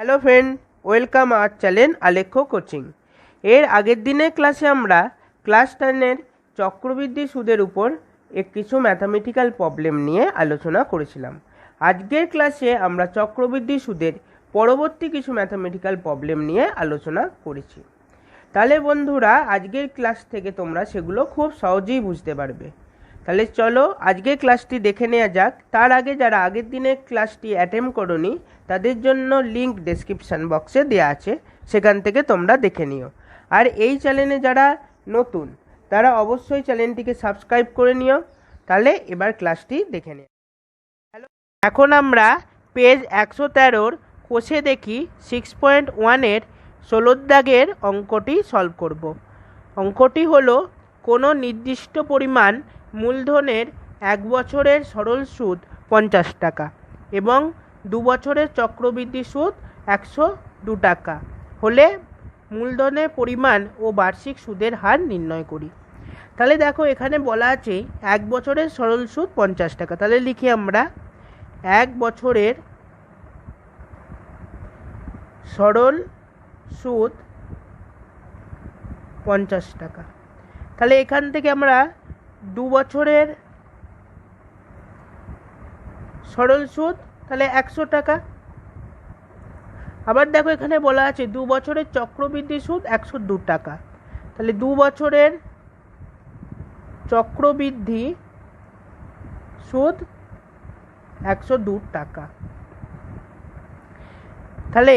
Hello friend, welcome our channel Alekhya coaching. এর আগের দিনের ক্লাসে আমরা ক্লাস 10-এর চক্রবৃদ্ধি সুদের উপর কিছু ম্যাথামেটিক্যাল প্রবলেম নিয়ে আলোচনা করেছিলাম। আজকের ক্লাসে আমরা চক্রবৃদ্ধি সুদের পরবর্তী কিছু ম্যাথামেটিক্যাল প্রবলেম নিয়ে আলোচনা করেছি। তাহলে বন্ধুরা, আজকের ক্লাস থেকে তোমরা সেগুলো খুব সহজেই বুঝতে পারবে। তাহলে চলো আজকের ক্লাসটি দেখে নেওয়া যাক। তার আগে যারা আগের দিনের ক্লাসটি অ্যাটেম্প করোনি তাদের জন্য লিঙ্ক ডেসক্রিপশান বক্সে দেওয়া আছে, সেখান থেকে তোমরা দেখে নিও। আর এই চ্যানেলে যারা নতুন তারা অবশ্যই চ্যানেলটিকে সাবস্ক্রাইব করে নিও। তাহলে এবার ক্লাসটি দেখে নিও। এখন আমরা পেজ 113-র কোষে দেখি 6.1-এর 16 দাগের অঙ্কটি সলভ করব। অঙ্কটি হলো কোনো নির্দিষ্ট পরিমাণ মূলধনের 1 বছরের সরল সুদ 50 টাকা এবং 2 বছরের চক্রবৃদ্ধি সুদ 102 টাকা হলে মূলধনের পরিমাণ ও বার্ষিক সুদের হার নির্ণয় করি। তাহলে দেখো, এখানে বলা আছে 1 বছরের সরল সুদ 50 টাকা। তাহলে লিখি আমরা 1 বছরের সরল সুদ 50 টাকা। তাহলে এখান থেকে আমরা 2 বছরের সরল সুদ তাহলে 100 টাকা। আবার দেখো, এখানে বলা আছে 2 বছরের চক্রবৃদ্ধি সুদ 102 টাকা। তাহলে 2 বছরের চক্রবৃদ্ধি সুদ 102 টাকা। তাহলে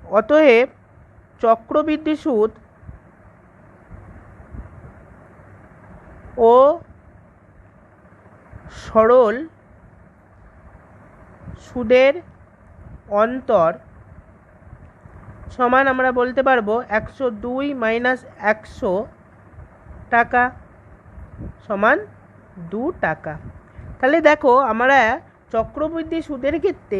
অতএব চক্রবৃদ্ধি সুদ ও সরল সুদের অন্তর সমান আমরা বলতে পারবো 102 মাইনাস 100 টাকা সমান 2 টাকা। তাহলে দেখো, আমরা চক্রবৃদ্ধি সুদের ক্ষেত্রে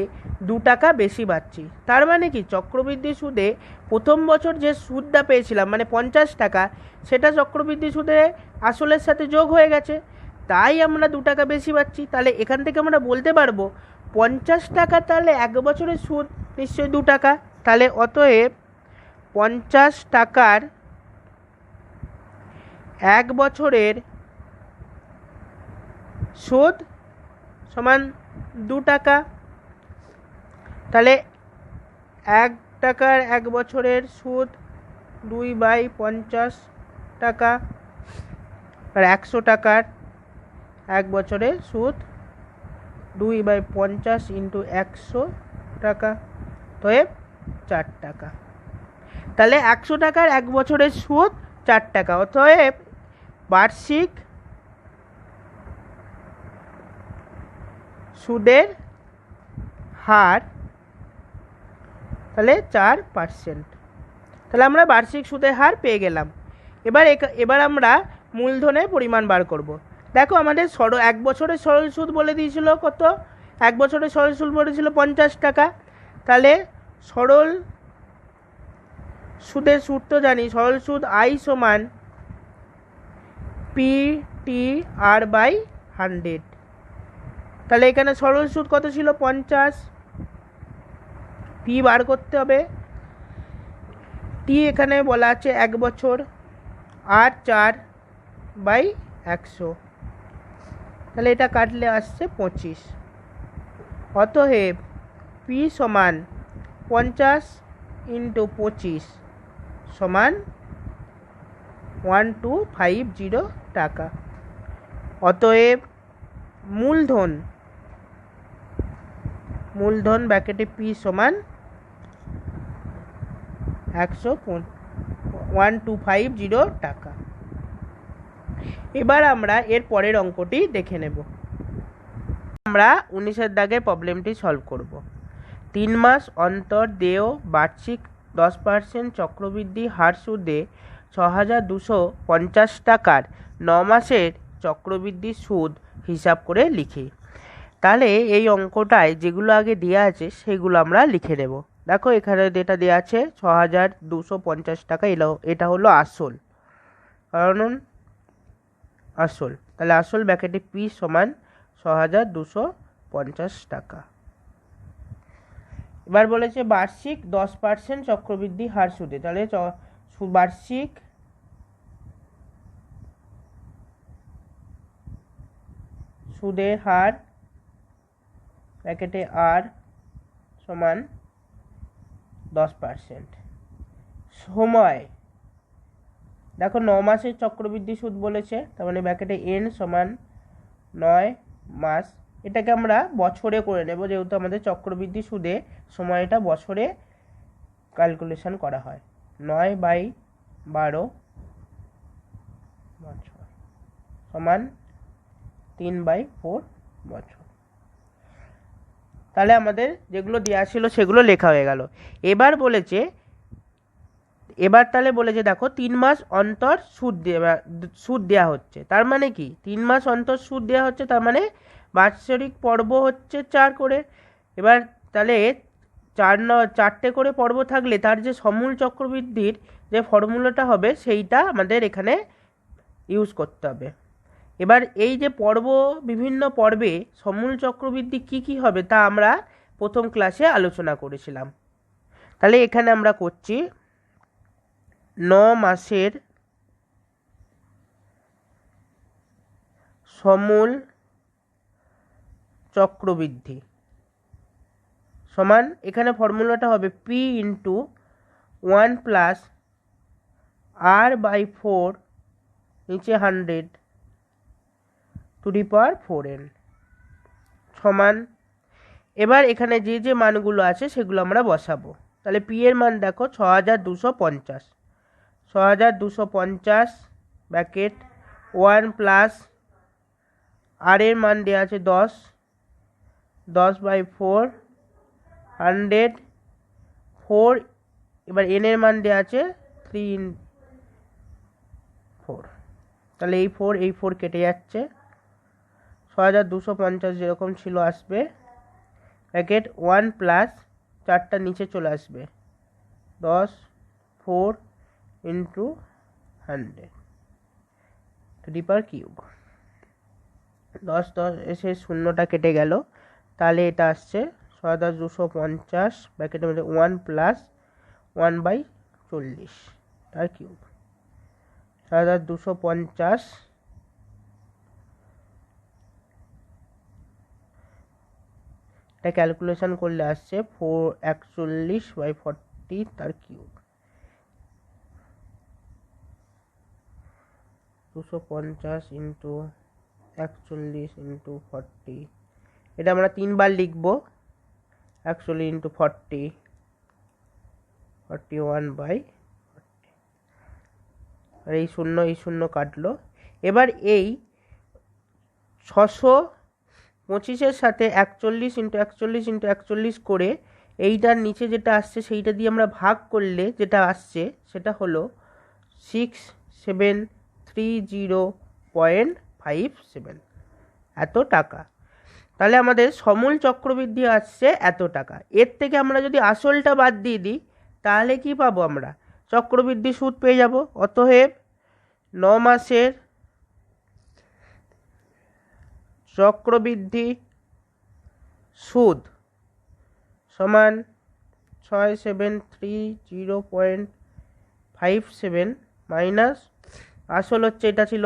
2 টাকা বেশি পাচ্ছি। তার মানে কি, চক্রবৃদ্ধি সুদে প্রথম বছর যে সুদটা পেয়েছিলাম মানে 50 টাকা, সেটা চক্রবৃদ্ধি সুদে আসলের সাথে যোগ হয়ে গেছে, তাই আমরা 2 টাকা বেশি পাচ্ছি। তাহলে এখান থেকে আমরা বলতে পারবো 50 টাকা তাহলে 1 বছরের সুদ নিশ্চয়ই 2 টাকা। তাহলে অতএব 50 টাকার 1 বছরের সুদ সমান 2 টাকা। তাহলে 1 টাকার 1 বছরের সুদ 2/50 টাকা, আর 100 টাকার 1 বছরের সুদ 2/50 ইন্টু 100 টাকা, অতএব 4 টাকা। তাহলে 100 টাকার 1 বছরের সুদ 4 টাকা, অতএব বার্ষিক সুদের হার তাহলে 4%। তাহলে আমরা বার্ষিক সুদের হার পেয়ে গেলাম। এবার আমরা মূলধনের পরিমাণ বার করব। দেখো, আমাদের 1 বছরের সরল সুদ বলে দিয়েছিল কত? 1 বছরের সরল সুদ বলেছিল 50 টাকা। তাহলে সরল সুদের সূত্র জানি, সরল সুদ I সমান PTR/100। তাহলে এখানে সরল সুদ কত ছিল? 50। পি বার করতে হবে। টি এখানে বলা আছে 1 বছর, আর 4/100। তাহলে এটা কাটলে আসছে 25। অতএব পি সমান 50 ইন্টু 25 সমান 1250 টাকা। অতএব মূলধন ব্র্যাকেটে পি সমান 1250 টাকা। এবার আমরা এর পরের অঙ্কটি দেখে নেব। আমরা 19-এর দাগের প্রবলেমটি সলভ করব। 3 মাস অন্তর দেয় বার্ষিক 10% চক্রবৃদ্ধি হার সুদে 6250 টাকার 9 মাসের চক্রবৃদ্ধি সুদ হিসাব করে লিখি। তাহলে এই অঙ্কটায় যেগুলো আগে দেওয়া আছে সেগুলো আমরা লিখে নেব। দেখো, এখানে যেটা দেওয়া আছে 6250 টাকা, এটা হলো আসল, কারণ আসল। তাহলে আসল ব্র্যাকেটে পি সমান 6250 টাকা। এবার বলেছে বার্ষিক 10% চক্রবৃদ্ধি হার সুদে, তাহলে বার্ষিক সুদের হার ব্র্যাকেটে আর সমান 10%। সময় দেখো 9 মাসের চক্রবৃদ্ধি সুদ বলেছে, তার মানে ব্র্যাকেটে এন সমান 9 মাস। এটাকে আমরা বছরে করে নেব, যেহেতু আমাদের চক্রবৃদ্ধি সুদে সময়টা বছরে ক্যালকুলেশন করা হয়। 9/12 বছর সমান 3/4 বছর। তাহলে আমাদের যেগুলো দেওয়া ছিল সেগুলো লেখা হয়ে গেল। এবার তাহলে বলেছে দেখো 3 মাস অন্তর সুদ দেওয়া হচ্ছে। তার মানে কি 3 মাস অন্তর সুদ দেওয়া হচ্ছে, তার মানে বাৎসরিক পর্ব হচ্ছে 4 করে। এবার তাহলে 4টে করে পর্ব থাকলে তার যে সমূল চক্রবৃদ্ধির যে ফর্মুলাটা হবে সেইটা আমাদের এখানে ইউজ করতে হবে। এবার এই যে বিভিন্ন পর্বে সমূল চক্রবৃদ্ধি কি কি হবে তা আমরা প্রথম ক্লাসে আলোচনা করেছিলাম। তাহলে এখানে আমরা করছি 9 মাসের সমূল চক্রবৃদ্ধি সমান, এখানে ফর্মুলাটা হবে P × 1 + R/4 নিচে 100 টু দি পাওয়ার 4n সমান। এবার এখানে যে যে মানগুলো আছে সেগুলো আমরা বসাবো। তাহলে P এর মান দেখো 6250, 6250 ব্র্যাকেট 1 + R এর মান দেওয়া আছে 10, 10/4 100 4। এবার n এর মান দেওয়া আছে 3 × 4, তাহলে এই 4 কেটে যাচ্ছে, 6250 যেরকম ছিল আসবে ব্র্যাকেট 1 + 4টা নিচে চলে আসবে 10 4 × 100 টু দি পাওয়ার কিউব। 10 এসে শূন্যটা কেটে গেল, তাহলে এটা আসছে 6250 ব্র্যাকেটের মধ্যে 1 + 1/40 তার কিউব। 6250 এটা ক্যালকুলেশন করলে আসছে 41/40 তার কিউব। 250 × 41 × 40, এটা আমরা 3 বার লিখব। 41 × 40 41/40, আর এই শূন্য কাটলো। এবার এই 625-এর সাথে 41 × 41 × 41 করে এইটার নিচে যেটা আসছে সেইটা দিয়ে আমরা ভাগ করলে যেটা আসছে সেটা হলো 6730.57 এত টাকা। তাহলে আমাদের সমূল চক্রবৃদ্ধি আসছে এত টাকা। এর থেকে আমরা যদি আসলটা বাদ দিয়ে দিই তাহলে কি পাবো, আমরা চক্রবৃদ্ধি সুদ পেয়ে যাব। অতএব 9 মাসের চক্রবৃদ্ধি সুদ সমান 6730.57 মাইনাস আসল হচ্ছে এটা ছিল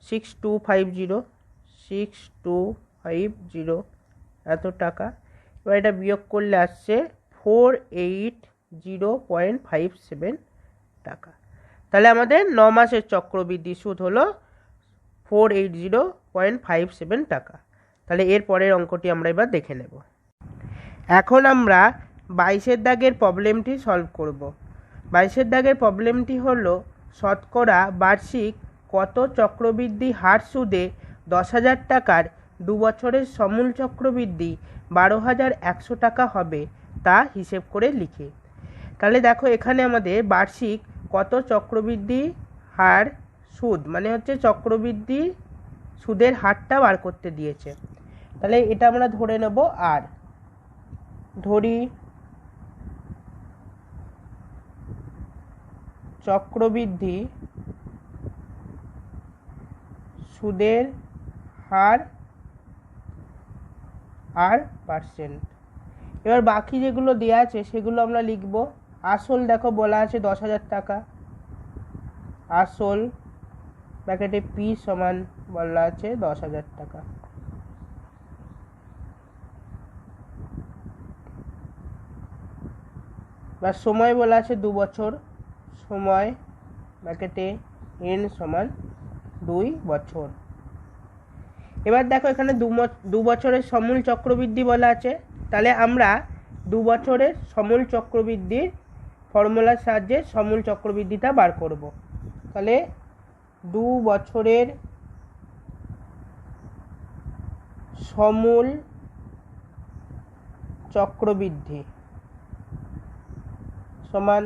6250 এত টাকা। এবার এটা বিয়োগ করলে আসছে 480.57 টাকা। তাহলে আমাদের 9 মাসের চক্রবৃদ্ধি সুদ হলো 480.57 টাকা। তাহলে এর পরের অঙ্কটি আমরা এবার দেখে নেব। এখন আমরা 22-এর দাগের প্রবলেমটি সলভ করব। 22-এর দাগের প্রবলেমটি হলো শতকরা বার্ষিক কত চক্রবৃদ্ধি হার সুদে 10,000 টাকার 2 বছরের সমূল চক্রবৃদ্ধি 12,100 টাকা হবে তা হিসেব করে লিখে। তাহলে দেখো এখানে আমাদের বার্ষিক কত চক্রবৃদ্ধি হার সুদ মানে হচ্ছে চক্রবৃদ্ধি সুদের হারটা বার করতে দিয়েছে। তাহলে এটা আমরা ধরে নেব আর ধরি চক্রবৃদ্ধি সুদের হার আর পার্সেন্ট। এবার বাকি যেগুলো দেওয়া আছে সেগুলো আমরা লিখব। আসল দেখো বলা আছে 10,000 টাকা, আসল ব্র্যাকেটে পি সমান বলা আছে 10,000 টাকা। বা সময় বলা আছে 2 বছর, সময় ব্র্যাকেটে এন সমান 2 বছর। এবার দেখো এখানে 2 বছরের সমূল চক্রবৃদ্ধি বলা আছে, তাহলে আমরা 2 বছরের সমূল চক্রবৃদ্ধির ফর্মুলার সাহায্যে সমূল চক্রবৃদ্ধিটা বার করব। তাহলে 2 বছরের সমূল চক্রবৃদ্ধি সমান,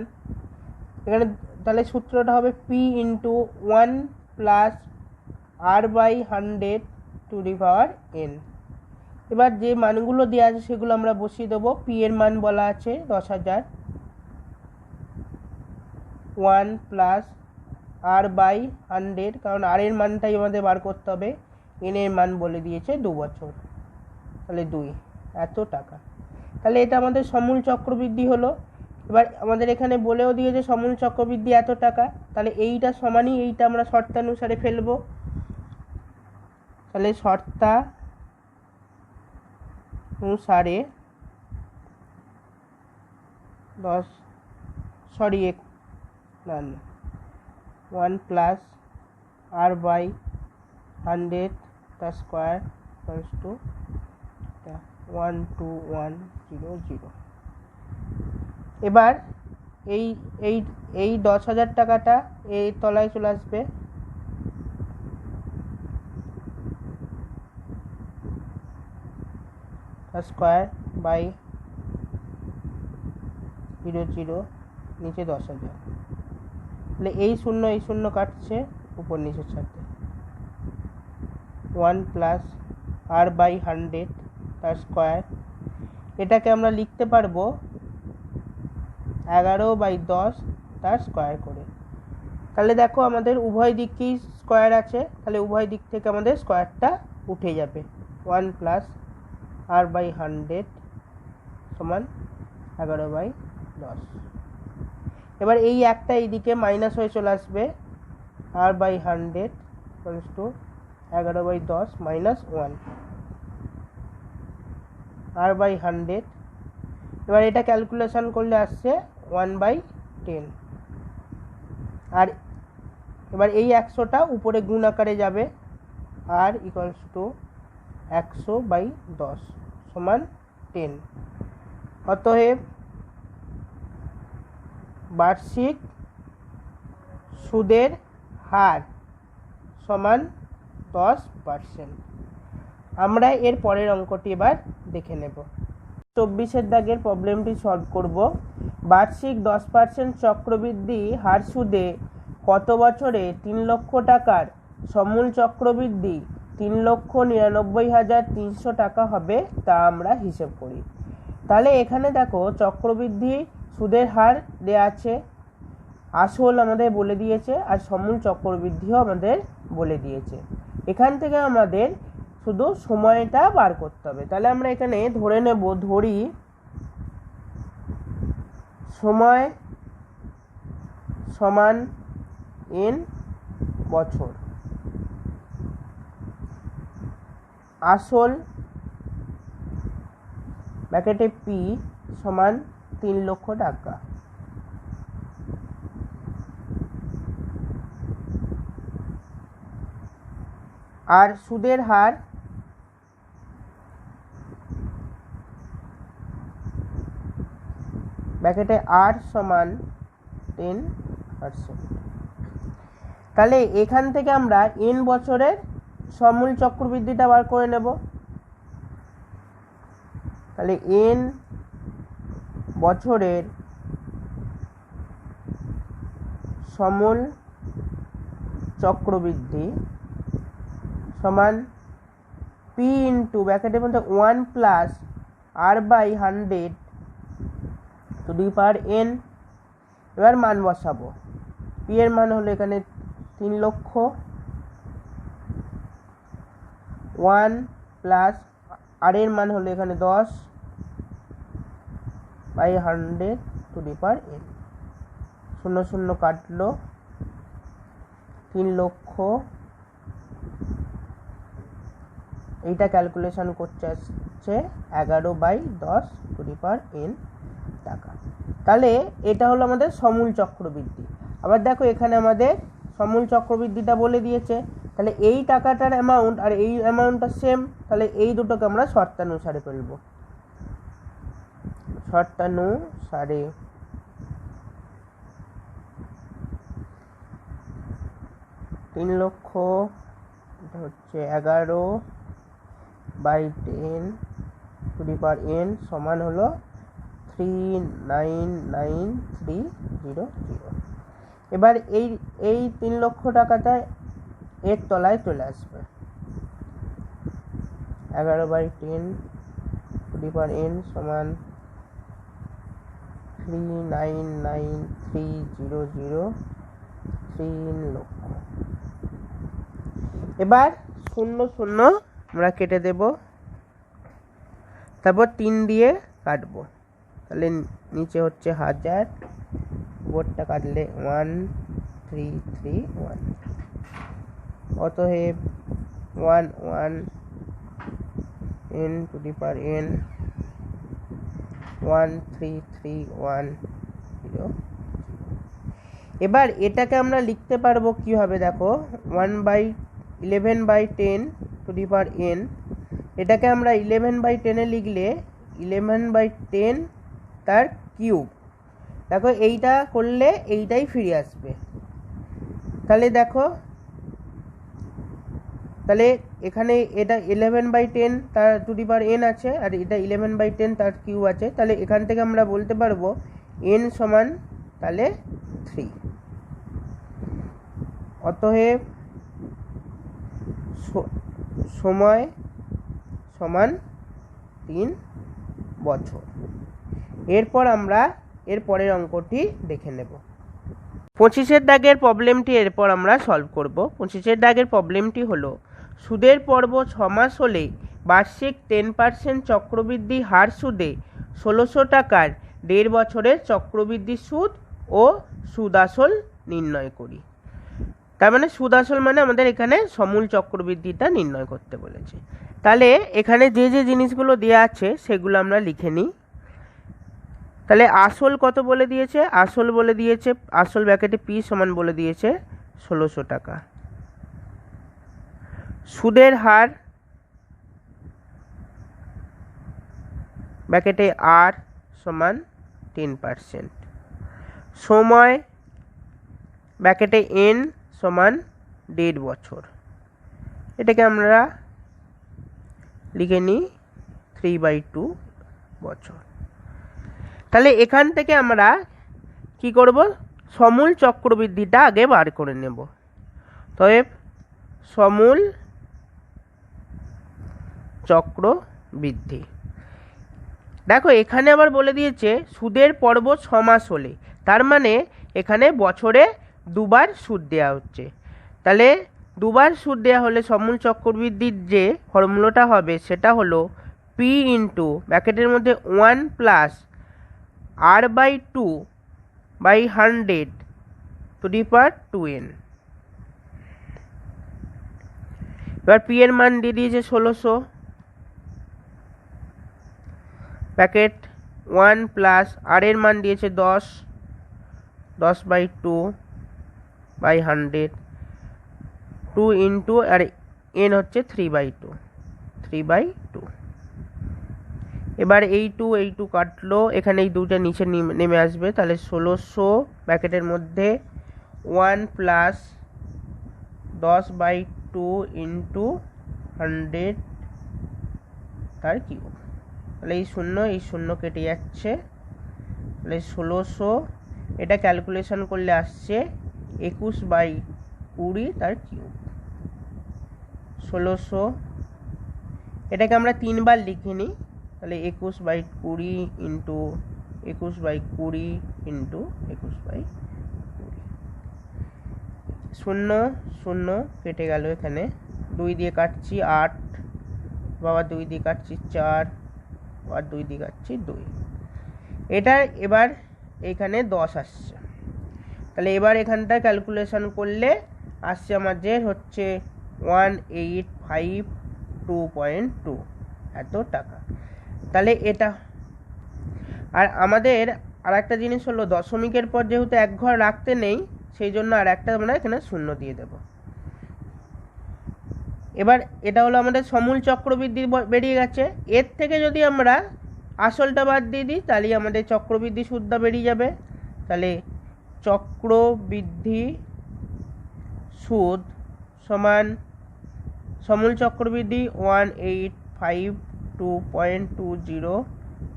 এখানে তাহলে সূত্রটা হবে P into 1 plus r by 100 to the power n. এবার যে মানগুলো দেওয়া আছে সেগুলো আমরা বসিয়ে দেবো। পি এর মান বলা আছে 10,000, 1 প্লাস আর বাই 100, কারণ আর এর মানটাই আমাদের বার করতে হবে, এন এর মান বলে দিয়েছে 2 বছর, তাহলে 2 এত টাকা। তাহলে এটা আমাদের সমূল চক্রবৃদ্ধি হলো। এবার আমাদের এখানে বলেও দিয়েছে সমূল চক্রবৃদ্ধি এত টাকা, তাহলে এইটা সমানই এইটা আমরা শর্তানুসারে ফেলবো। তাহলে শর্তানুসারে 1 প্লাস আর বাই 100 তার স্কোয়ার ইকুয়ালস টু 12100। এবার এই এই এই 10,000 টাকাটা এই তলায় চলে আসবে, স্কোয়ার বাই 00 নিচে 10,000। তাহলে এই শূন্য কাটছে উপর নিচের সাথে, 1 প্লাস আর বাই 100 তার স্কোয়ার। এটাকে আমরা লিখতে পারবো 11/10 তার স্কোয়ার করে। তাহলে দেখো আমাদের উভয় দিকেই স্কোয়ার আছে, তাহলে উভয় দিক থেকে আমাদের স্কোয়ারটা উঠে যাবে। 1 প্লাস আর বাই 100 সমান 11/10। এবার এই একটা এইদিকে মাইনাস হয়ে চলে আসবে, r by 100 equals to 11/10 minus 1 r by 100। এবার এটা ক্যালকুলেশন করলে আসছে 1/10। আর এবার এই 100টা উপরে গুণ আকারে যাবে, আর ইকুয়ালস টু 100/10 সমান 10। অতএব বার্ষিক সুদের হার সমান 10%। আমরা এর পরের অঙ্কটি এবার দেখে নেব। 24 দাগের প্রবলেমটি সলভ করব। বার্ষিক 10% চক্রবৃদ্ধি হার সুদে কত বছরে 3 লক্ষ টাকার সমূল চক্রবৃদ্ধি 3,99,300 টাকা হবে তা আমরা হিসেব করি। তাহলে এখানে দেখো চক্রবৃদ্ধি সুদের হার দেয়া আছে, আসল আমাদের বলে দিয়েছে, আর সমূল চক্রবৃদ্ধিও আমাদের বলে দিয়েছে। এখান থেকে আমাদের শুধু সময়টা বার করতে হবে। তাহলে আমরা এখানে ধরে নেব, ধরি সময় সমান n বছর, আসল ব্র্যাকেটে পি সমান 3 লক্ষ টাকা, আর সুদের হার ব্র্যাকেটে আর সমান 10%। তাহলে এখান থেকে আমরা n বছরের সমূল চক্রবৃদ্ধিটা বার করে নেব। তাহলে n বছরের সমূল চক্রবৃদ্ধি সমান পি ইন্টু ব্র্যাকেটের মধ্যে 1 plus r by 100 to the power n। এবার মান বসাবো। পি এর মান হলো এখানে 3 লক্ষ, 1 প্লাস আর এর মান হলো এখানে 10, by 100 to the power n। শূন্য শূন্য কাটলো, 3 লক্ষ। এইটা ক্যালকুলেশন করতে আসছে 11/10 টু দি পাওয়ার n টাকা। তাহলে এটা হলো আমাদের সমূল চক্রবৃদ্ধি। আবার দেখো এখানে আমাদের সমূল চক্রবৃদ্ধিটা বলে দিয়েছে, তাহলে এই টাকাটার অ্যামাউন্ট আর এই অ্যামাউন্টটা সেম, তাহলে এই দুটোকে আমরা শর্তানুসারে ফেলবো। শর্তানুসারে 3 লক্ষ এটা হচ্ছে 11/10 টু দি পাওয়ার n সমান হলো 399,300। এবার এই 3 লক্ষ টাকাটা এর তলায় চলে আসবে। 11/10 টু দি পাওয়ার n সমান 399,300, 3 লক্ষ। এবার শূন্য শূন্য আমরা কেটে দেব, তারপর 3 দিয়ে কাটবো, তাহলে নিচে হচ্ছে 1000, উপরটা কাটলে 1331। অতএব 11 n two the power n 13310। এবার এটাকে আমরা লিখতে পারবো কিভাবে, দেখো 11/10 টু দি পাওয়ার n, এটাকে আমরা 11/10 এ লিখলে 11/10 তার কিউব। দেখো এইটা করলে এইটাই ফিরে আসবে। তাহলে দেখো, তাহলে এখানে এটা 11/10 তার টু দি পাওয়ার n আছে, আর এটা 11/10 তার কিউব আছে। তাহলে এখান থেকে আমরা বলতে পারবো n সমান তাহলে 3। অতএব সময় সমান 3 বছর। এরপর আমরা এর পরের অঙ্কটি দেখে নেব। 25-এর দাগের প্রবলেমটি এরপর আমরা সলভ করব। 25-এর দাগের প্রবলেমটি হলো, সুদের পর্ব 6 মাস হলে বার্ষিক 10% চক্রবৃদ্ধি হার সুদে 1600 টাকার 1.5 বছরের চক্রবৃদ্ধি সুদ ও সুদ আসল নির্ণয় করি। তার মানে সুদ আসল মানে আমাদের এখানে সমূল চক্রবৃদ্ধিটা নির্ণয় করতে বলেছে। তাহলে এখানে যে যে জিনিসগুলো দেওয়া আছে সেগুলো আমরা লিখে নিই। তাহলে আসল কত বলে দিয়েছে, আসল বলে দিয়েছে, আসল ব্র্যাকেটে পি সমান বলে দিয়েছে 1600 টাকা। সুদের হার ব্র্যাকেটে আর সমান 10%। সময় ব্র্যাকেটে এন সমান 1.5 বছর। এটাকে আমরা লিখে নিই 3/2 বছর। তাহলে এখান থেকে আমরা কি করব, সমূল চক্রবৃদ্ধিটা আগে বার করে নেব। তবে সমূল চক্রবৃদ্ধি, দেখো এখানে আবার বলে দিয়েছে সুদের পর্ব 6 মাস হলে, তার মানে এখানে বছরে 2 বার সুদ দেওয়া হচ্ছে। তাহলে 2 বার সুদ দেওয়া হলে সমূল চক্রবৃদ্ধির যে ফর্মুলাটা হবে সেটা হলো পি ইন্টু ব্র্যাকেটের মধ্যে 1 plus r/2/100 two the power 2n। এবার পি এর মান দিয়ে দিয়েছে 1600, ব্র্যাকেট 1 প্লাস আর এর মান দিয়েছে 10, 10/2/100, 2 ইন্টু আর এন হচ্ছে 3/2। এবার এই টু কাটলো, এখানে এই দুটো নিচে নেমে আসবে, তাহলে 1600 ব্র্যাকেটের মধ্যে 1 প্লাস 10/2 ইন্টু 100 তার কিউব। তাহলে এই শূন্য কেটে যাচ্ছে, তাহলে 1600 এটা ক্যালকুলেশন করলে আসছে 21/20 তার কিউব। 1600 এটাকে আমরা 3 বার লিখে নিই, তাহলে 21/20 ইন্টু 21/20 ইন্টু 21/20। 0 কেটে গেল, এখানে 2 দিয়ে কাটছি 8, বাবা 2 দিয়ে কাটছি 4, আবার 2 দিয়ে কাটছি 2। এটা এবার এখানে 10 আসছে, তাহলে এবার এখানটা ক্যালকুলেশন করলে আসছে আমাদের হচ্ছে 1852.2 এত টাকা। তাহলে এটা, আর আমাদের আর একটা জিনিস হলো দশমিকের পর যেহেতু এক ঘর রাখতে নেই, সেই জন্য আর একটা আমরা এখানে শূন্য দিয়ে দেব। এবার এটা হলো আমাদের সমূল চক্রবৃদ্ধি বেরিয়ে গেছে। এর থেকে যদি আমরা আসলটা বাদ দিয়ে দিই তাহলে আমাদের চক্রবৃদ্ধি সুদটা বেরিয়ে যাবে। তাহলে চক্রবৃদ্ধি সুদ সমান সমূল চক্রবৃদ্ধি 1852.20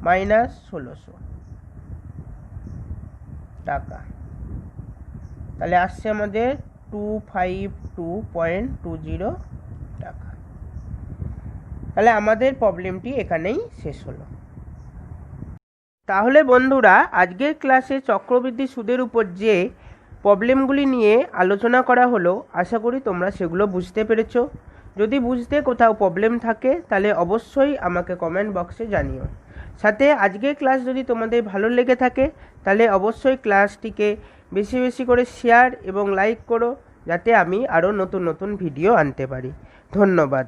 মাইনাস 1600 টাকা, তাহলে আসছে আমাদের 252.20 টাকা। তাহলে আমাদের প্রবলেমটি এখানেই শেষ হলো। তাহলে বন্ধুরা, আজকের ক্লাসে চক্রবৃদ্ধি সুদের উপর যে প্রবলেমগুলি নিয়ে আলোচনা করা হলো, আশা করি তোমরা সেগুলো বুঝতে পেরেছো। যদি বুঝতে কোথাও প্রবলেম থাকে তাহলে অবশ্যই আমাকে কমেন্ট বক্সে জানিও। সাথে আজকের ক্লাস যদি তোমাদের ভালো লেগে থাকে তাহলে অবশ্যই ক্লাসটিকে বেশি বেশি করে শেয়ার এবং লাইক করো, যাতে আমি আরও নতুন নতুন ভিডিও আনতে পারি। ধন্যবাদ।